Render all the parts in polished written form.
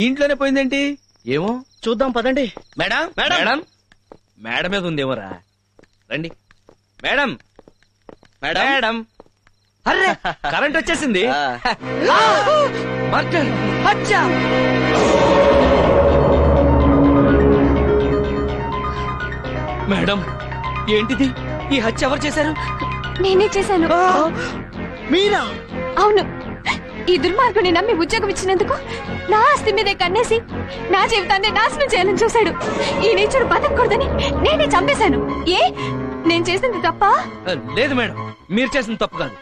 ఇంట్లోనే పోయిందేంటి? ఏమో చూద్దాం పదండి. మేడం మేడం మేడం మీద ఉందేమోరా, రండి. మేడం మేడం అరే కరెంట్ వచ్చేసింది. మర్డర్! హత్య! మేడం ఏంటిది? ఈ హత్య ఎవరు చేశారు? నేనే చేశాను. మీరా? అవును, ఈ దుర్మార్గుని నమ్మి ఉద్యోగం ఇచ్చినందుకు నా ఆస్తి మీదే కన్నేసి నా జీవితాన్ని నాశనం చేయాలని చూశాడు. ఈ నీచుడు బతకూడదని నేనే చంపేశాను. ఏ నేను చేసింది తప్ప? లేదు మేడం, మీరు చేసిన తప్పు కాదు.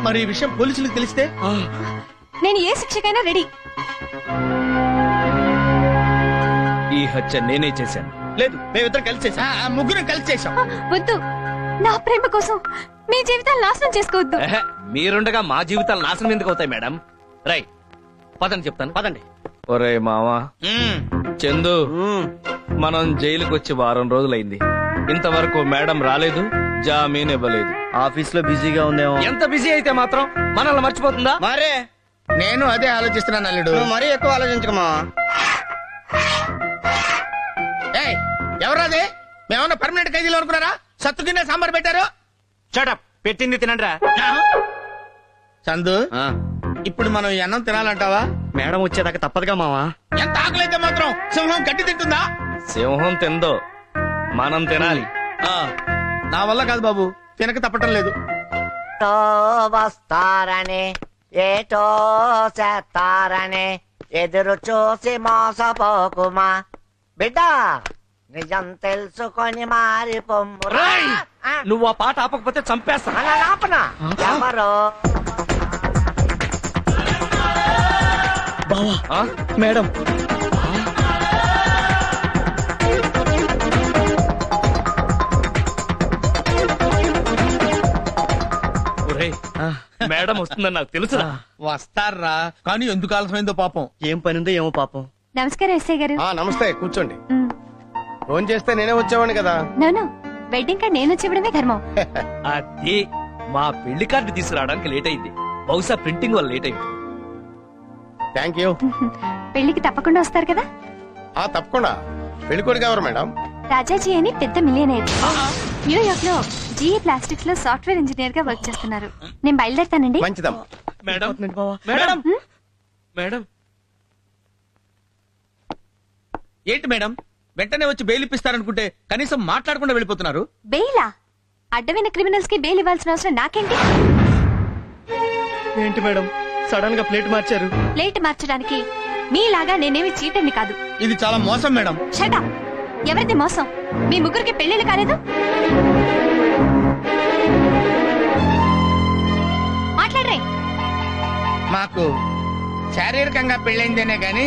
మరి ఈ విషయం పోలీసులకు తెలిస్తే? నేను ఏ శిక్షకైనా రెడీ. ఈ హత్య నేనే చేశాను. లేదు, మేమిద్దరం కలిసి చేశాం. ముగ్గురం కలిసి చేశాం. వద్దు, నా ప్రేమ కోసం మీ జీవితాలు నాశనం చేసుకోవద్దు. మీరుండగా మా జీవితాలు నాశనం ఎందుకు అవుతాయి మేడం? రై పదండి, చెప్తాను పదండి. ఒరే మావా, చందు, మనం జైలుకి వచ్చి వారం రోజులైంది. ఇంతవరకు మేడం రాలేదు, జామీన్ ఇవ్వలేదు. ఆఫీస్ లో బిజీగా ఉందేమో. ఎంత బిజీ అయితే మాత్రం మనల్ని మర్చిపోతుందా? మరే నేను అదే ఆలోచిస్తున్నాను అల్లుడు. నువ్వు మరీ ఎక్కువ ఆలోచించకమా. ఎవరాది? మేమన్నా పర్మనెంట్ ఖైదీలు అనుకున్నారా? సత్తు తినే సాంబార్ పెట్టారు. షటప్, పెట్టింది తినండ్రా. చందు, ఇప్పుడు మనం ఈ అన్నం తినాలంటావా? మేడం వచ్చేదాకా తప్పదుగా మావా. ఎంత ఆకలైతే మాత్రం సింహం గట్టి తింటుందా? సింహం తిందో, మనం తినాలి. నా వల్ల కాదు బాబు, తినక తప్పటం లేదు. వస్తారని ఏటో చేస్తారని ఎదురు చూసి మోసపోకుమా బిడ్డ, నిజం తెలుసుకొని మారి పొమ్మురా. నువ్వు ఆ పాట ఆపకపోతే చంపేస్తా. ఆపనా? ఎవరో బావా, మేడం. మేడం వస్తుందని నాకు తెలుసురా. వస్తారా, కానీ ఎందుకు ఆలస్యమైందో పాపం. ఏం పనిందో ఏమో పాపం. నమస్కారం ఎస్ఐ గారు. నమస్తే, కూర్చోండి. ఫోన్ చేస్తే నేనే వచ్చేవాడిని కదా. నోను, వెడ్డింగ్ కార్డ్ నేను వచ్చి ఇవ్వడమే ధర్మం. అది మా పెళ్లి కార్డు తీసుకురావడానికి లేట్ అయింది. బహుశా ప్రింటింగ్ వల్ల లేట్ అయింది. Thank you. పెళ్లికి తప్పకుండా వస్తారు కదా? తప్పకుండా. పెళ్లికొడుకు ఎవరు మేడం? రాజాజీ అని పెద్ద మిలియనర్. న్యూయార్క్ లో జీఏ ప్లాస్టిక్స్ లో సాఫ్ట్వేర్ ఇంజనీర్ గా వర్క్ చేస్తున్నారు. నేను బయలుదేరుతానండి. మంచిదమ్మా. మేడం మేడం మేడం ఏంటి మేడం, వెంటనే వచ్చి బెయిల్ ఇప్పిస్తారనుకుంటే కనీసం మాట్లాడకుండా వెళ్ళిపోతున్నారు. బెయిలా? అడ్డమైన క్రిమినల్స్ కి బెయిల్ ఇవ్వాల్సిన అవసరం నాకేంటి? ఏంటి మేడం సడన్ గా ప్లేట్ మార్చారు? ప్లేట్ మార్చడానికి మీలాగా నేనేమి చీటర్ని కాదు. ఇది చాలా మోసం మేడం. Shut up. ఎవరిది మోసం? మీ ముగ్గురికి పెళ్లిళ్ళు కాలేదు? మాట్లాడరే. మాకు శారీరకంగా పెళ్ళైందేనే గాని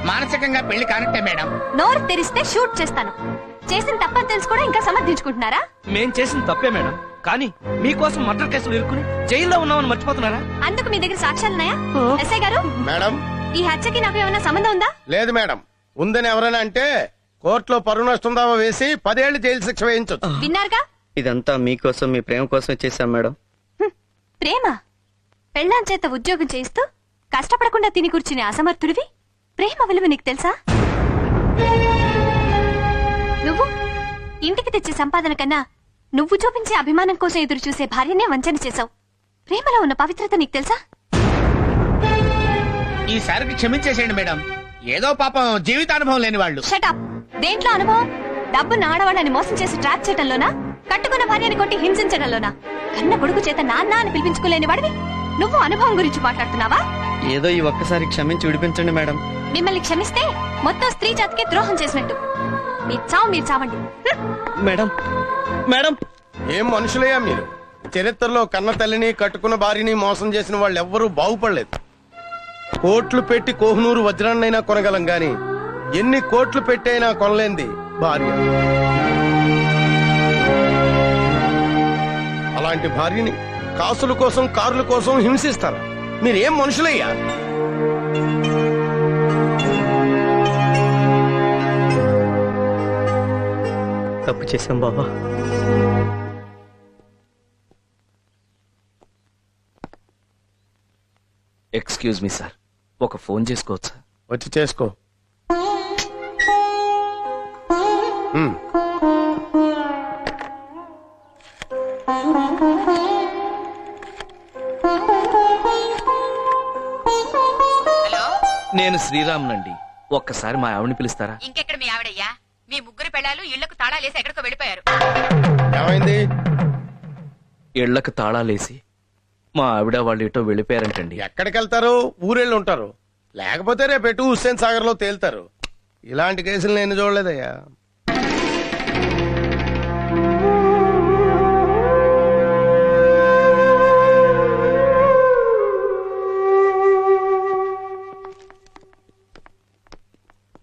మానసికంగా పెళ్లి కానట్టే మేడం. నోరు తెరిస్తే షూట్ చేస్తాను. చేసిన తప్పని తెలుసు కూడా ఇంకా సమర్థించుకుంటున్నారా? మేం చేసిన తప్పే మేడం, కానీ మీకోసం మర్డర్ కేసులు ఇరుక్కుని జైల్లో ఉన్నామని మర్చిపోతున్నారా? అందుకు మీ దగ్గర సాక్ష్యాలున్నాయా? ఎస్ఐ గారు, మేడం, ఈ హత్యకి నాకు ఏమైనా సంబంధం ఉందా? లేదు మేడం. ఉందని ఎవరైనా అంటే కోర్టులో పరువు నష్టం దావా వేసి 10 ఏళ్లు జైలు శిక్ష వేయించొచ్చు. విన్నారుగా? ఇదంతా మీకోసం, మీ ప్రేమ కోసం చేశాం మేడం. ప్రేమ? పెళ్ళాం చేత ఉద్యోగం చేయిస్తూ కష్టపడకుండా తిని కూర్చునే అసమర్థుడివి ప్రేమ విలువ నీకు తెలుసా? నువ్వు ఇంటికి తెచ్చే సంపాదన కన్నా నువ్వు చూపించే అభిమానం కోసం ఎదురు చూసే భార్యనే వంచన చేశావు. ప్రేమలో ఉన్న పవిత్రత నీకు తెలుసా? ఈసారికి క్షమించేసేయండి మేడం. ఏదో పాపం జీవితానుభవం లేని వాళ్ళు. షటప్. దేంట్లో అనుభవం? డబ్బున్న ఆడవాళ్ళని మోసం చేసి ట్రాప్ చేయడంలోనా? కట్టుకున్న భార్యని కొట్టి హింసించడంలోనా? కన్న కొడుకు చేత నాన్న అని పిలిపించుకోలేని వాడివి నువ్వు అనుభవం గురించి మాట్లాడుతున్నావా? ఏదో ఈ ఒక్కసారి క్షమించి విడిపించండి మేడం. మిమ్మల్ని క్షమిస్తే మొత్తం స్త్రీ జాతికి ద్రోహం చేసినట్టు. మీ చావు మీరు చావండి. మేడం మేడం ఏం మనుషులయ్యా మీరు? చరిత్రలో కన్న తల్లిని కట్టుకున్న భార్యని మోసం చేసిన వాళ్ళు ఎవ్వరూ బాగుపడలేదు. కోట్లు పెట్టి కోహినూరు వజ్రాన్నైనా కొనగలం గాని ఎన్ని కోట్లు పెట్టైనా కొనలేంది భార్య. అలాంటి భార్యని కాసుల కోసం, కార్ల కోసం హింసిస్తారా? మీరేం మనుషులయ్యా? తప్పు చేశాం బాబా. ఎక్స్క్యూజ్ మీ సార్, ఒక ఫోన్ చేసుకోవచ్చా? వచ్చి చేసుకో. ఉమ్. నేను శ్రీరామ్నండి. ఒక్కసారి మా ఆవిడని పిలుస్తారా? ఇంకెక్కడ మీ ఆవిడయ్యా? మీ ముగ్గురు పెళ్ళాలు ఇళ్లకు తాళాలేసి ఎక్కడికో వెళ్ళిపోయారు. ఏమైంది? ఇళ్లకు తాళాలేసి మా ఆవిడ వాళ్ళు ఇటో వెళ్ళిపోయారంటండి. ఎక్కడికి వెళ్తారు? ఊరెళ్ళి ఉంటారు. లేకపోతే రేపెటు హుస్సేన్ సాగర్ లో తేలుతారు. ఇలాంటి కేసులు నేను చూడలేదయ్యా.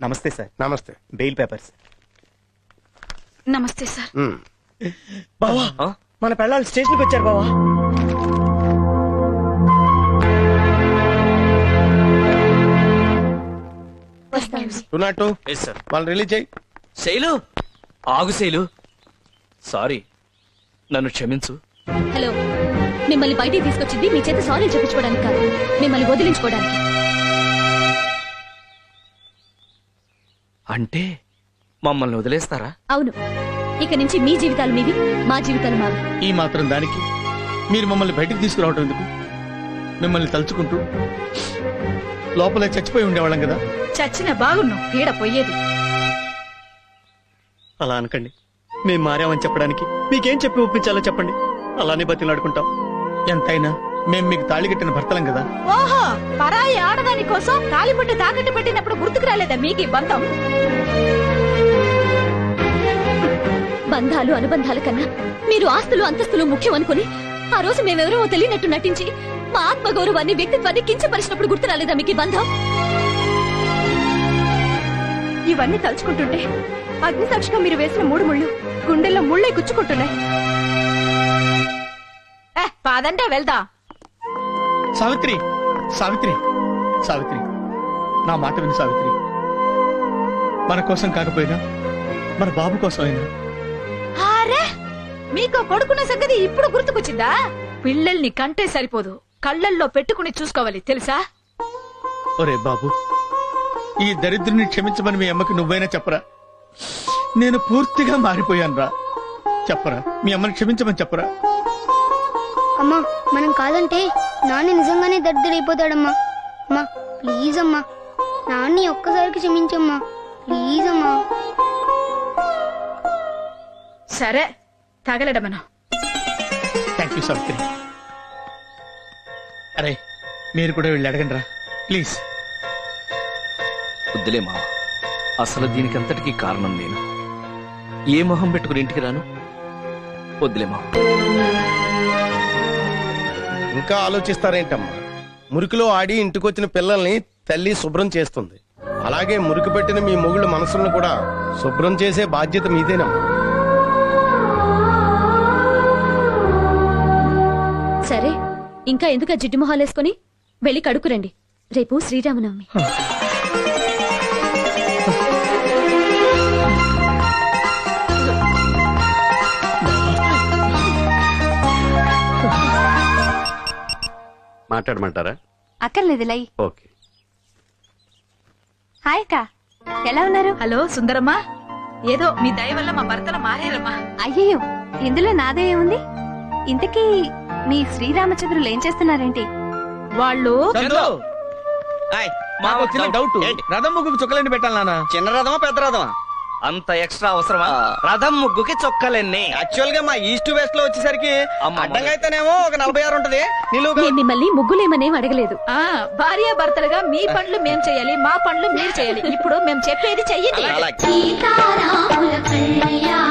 నమస్తే సార్. నమస్తే. Bail papers. నమస్తే సార్. ఉమ్. బావా ఆ? మన పిల్లలు స్టేషన్కి వచ్చారు బావా. టూ నాట్ టూ వాళ్ళని రిలీజ్ చేయి. శైలు ఆగు శైలు. సారీ, నన్ను క్షమించు. హలో, మిమ్మల్ని బయటికి తీసుకొచ్చింది మీ చేత సారీ చెప్పించుకోవడానికి కాదు, మిమ్మల్ని వదిలించుకోవడానికి. అంటే మమ్మల్ని వదిలేస్తారా? అవును, ఇక నుంచి మీ జీవితాలు మీవి, మా జీవితాలు మావి. ఈ మాత్రం దానికి మీరు మమ్మల్ని బయటికి తీసుకురావటం ఎందుకు? మిమ్మల్ని తలుచుకుంటూ లోపలే చచ్చిపోయి ఉండేవాళ్ళం కదా. చచ్చిన బాగున్నావు, పీడ పోయేది. అలా అనకండి. మేము మారామని చెప్పడానికి మీకేం చెప్పి ఒప్పించాలో చెప్పండి. అలానే బతిలాడుకుంటాం. ఎంతైనా మేం మీకు తాళి కట్టిన భర్తలం కదా. ఓహో, పరాయి ఆడదాని కోసం తాలిబొట్టు తాకట్టు పెట్టినప్పుడు గుర్తుకు రాలేదా మీకు ఈ బంధం? బంధాలు అనుబంధాల కన్నా మీరు ఆస్తులు అంతస్తులు ముఖ్యం అనుకుని ఆ రోజు మేమెవరో తెలియనట్టు నటించి మా ఆత్మగౌరవాన్ని వ్యక్తిత్వాన్ని కించపరిచినప్పుడు గుర్తు రాలేదా మీకు ఈ బంధం? ఇవన్నీ తలుచుకుంటుంటే అగ్నిసాక్షిగా మీరు వేసిన 3 ముళ్ళు గుండెల్లో ముళ్ళే గుచ్చుకుంటున్నాయి. పాదంటే వెళ్దా. సావిత్రి, సావిత్రి, సావిత్రి, నా మాట విని సావిత్రి. మన కోసం కాకపోయినా మన బాబు కోసమైనా. అరే, మీకు కొడుకున్న సంగతి ఇప్పుడు గుర్తుకొచ్చిందా? పిల్లల్ని కంటే సరిపోదు, కళ్ళల్లో పెట్టుకుని చూసుకోవాలి తెలుసా? ఒరే బాబు, ఈ దరిద్రుని క్షమించమని మీ అమ్మకి నువ్వైనా చెప్పరా. నేను పూర్తిగా మారిపోయాను రా. చెప్పరా, మీ అమ్మని క్షమించమని చెప్పరా. అమ్మా, మనం కాదంటే నాన్న నిజంగానే దరిద్రుడైపోతాడమ్మా. అమ్మా ప్లీజ్ అమ్మా, నాన్ని ఒక్కసారికి క్షమించమ్మా ప్లీజ్ అమ్మా. సరే, తగలడమను. Thank you Savitri. అరే, మీరు కూడా వెళ్ళి అడగండి రా ప్లీజ్. వద్దులే మావ, అసలు దీనికంతటికీ కారణం నేను. ఏ మొహం పెట్టుకుని ఇంటికి రాను? వద్దులే మావ. ఇంకా ఆలోచిస్తారేంటమ్మా? మురికిలో ఆడి ఇంటికొచ్చిన పిల్లల్ని తల్లి శుభ్రం చేస్తుంది. అలాగే మురికి పెట్టిన మీ మొగుళ్ళ మనసులను కూడా శుభ్రం చేసే బాధ్యత మీదేనమ్మా. సరే, ఇంకా ఎందుకు ఆ జిడ్డు మొహాలేసుకుని వెళ్ళి కడుక్కురండి. రేపు శ్రీరామనవమి. మాట్లాడమంటారా? అక్కర్లేదు లై. ఓకే. హాయ్ అక్క, ఎలా ఉన్నారు? హలో సుందరమ్మా, ఏదో మీ దయ వల్ల మా భర్తలు మారారమ్మా. అయ్యయ్యో, ఇందులో నాదే ఏముంది? ఇంతకీ మీ శ్రీరామచంద్రులు ఏం చేస్తున్నారేంటి? వాళ్ళు చందు, మాకు చిన్న డౌట్. రథం ముగ్గుకు చుక్కలండి పెట్టాలి నాన్న. చిన్న రథమా పెద్ద రథమా? అంత ఎక్స్ట్రా అవసరమా? రథం ముగ్గుకి చొక్కలెన్ని? యాక్చువల్ గా మా ఈస్ట్ వెస్ట్ లో వచ్చేసరికి అమ్మ అడ్డంగా అయితేనేమో ఒక 46 ఉంటది. నిలువుగా నేను మిమ్మల్ని ముగ్గులేమనేం అడగలేదు. భార్య భర్తలుగా మీ పనులు మేం చేయాలి, మా పనులు మీరు చేయాలి. ఇప్పుడు మేము చెప్పేది చెయ్యండి. అలాగే. సీతారాముల కళ్యాణం